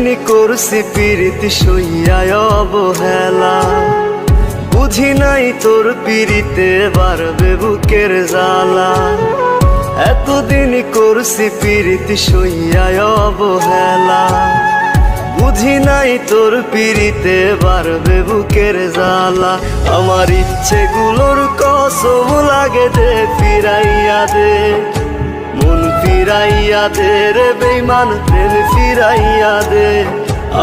এতদিন করছি প্রীতি সইয়ায় অবহেলা, বুঝি নাই তোর পিরিতে বাড়বে বুকের জ্বালা। এতদিন করছি প্রীতি সইয়ায় অবহেলা, বুঝি নাই তোর পিরিতে বাড়বে বুকের জ্বালা। আমার ইচ্ছেগুলোর কসম লাগে দে ফিরাইয়া দে, মন ফিরাইয়া দে রে বেঈমান প্রেম ফিরাইয়া দে।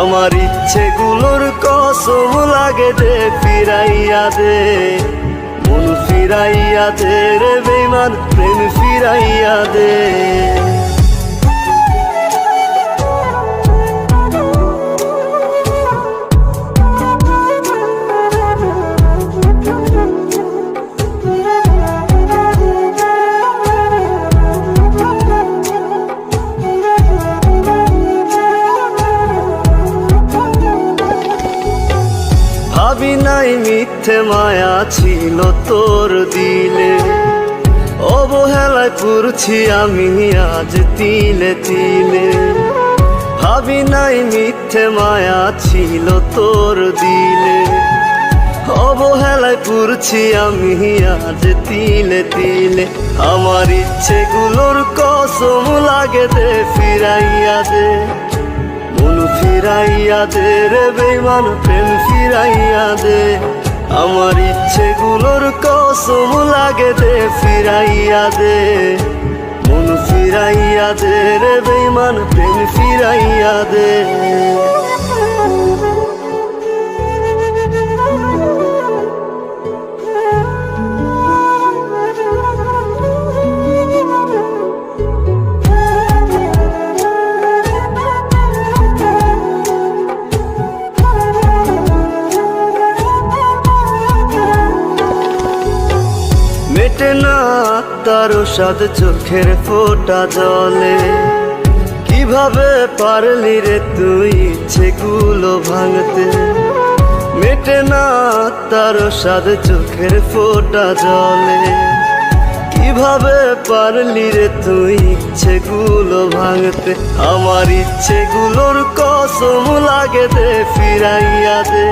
আমার ইচ্ছেগুলোর কসম লাগে দে ফিরাইয়া দে, মন ফিরাইয়া দে রে বেঈমান প্রেম ফিরাইয়া দে। ভাবি নাই মিথ্যে মায়া ছিল তোর দিলে, অবহেলায় পড়ছি আমি আজ তিলে তিলে। ভাবি নাই মিথ্যে মায়া ছিল তোর দিলে, অবহেলায় পড়ছি আমি আজ তিলে তিলে। আমার ইচ্ছেগুলোর কসম লাগে দে ফিরাইয়া দে, মন ফিরাইয়া দে রে বেঈমান প্রেম ফিরাইয়া দে। আমার ইচ্ছেগুলোর কসম লাগে দে ফিরাইয়া দে, মন ফিরাইয়া দে রে বেঈমান প্রেম ফিরাইয়া দে। মেটে না তার সাদ চোখের ফোঁটা জলে, কিভাবে পারলি রে তুই ইচ্ছেগুলো ভাঙতে। মেটে না তার সাদ চোখের ফোঁটা জলে, কিভাবে পারলি রে তুই ইচ্ছেগুলো ভাঙতে। আমার ইচ্ছেগুলোর কসম লাগে দে ফিরাইয়া দে,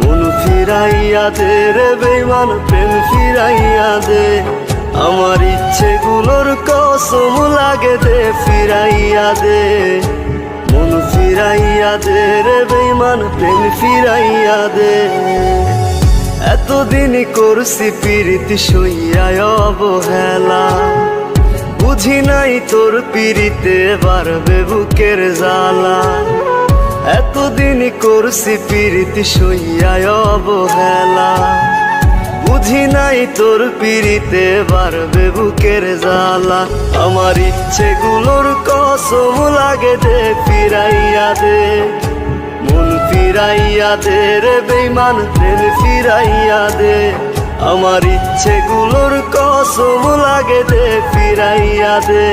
মন ফিরাইয়া দে রে বেঈমান প্রেম ফিরাইয়া দে। আমার ইচ্ছেগুলোর কসম লাগে দে ফিরাইয়া দে, মন ফিরাইয়া দে রে বেঈমান প্রেম ফিরাইয়া দে। এতদিন করছি প্রীতি সইয়ায় অবহেলা, বুঝি নাই তোর পিরিতে বাড়বে বুকের জ্বালা। এতদিন করছি প্রীতি সইয়ায় অবহেলা, বুঝি নাই তোর পিরিতে বাড়বে বুকের জ্বালা। আমার ইচ্ছেগুলোর কসম লাগে দে ফিরাইয়া দে, মন ফিরাইয়া দে রে বেঈমান প্রেম ফিরাইয়া দে। আমার ইচ্ছেগুলোর কসম লাগে দে ফিরাইয়া দে,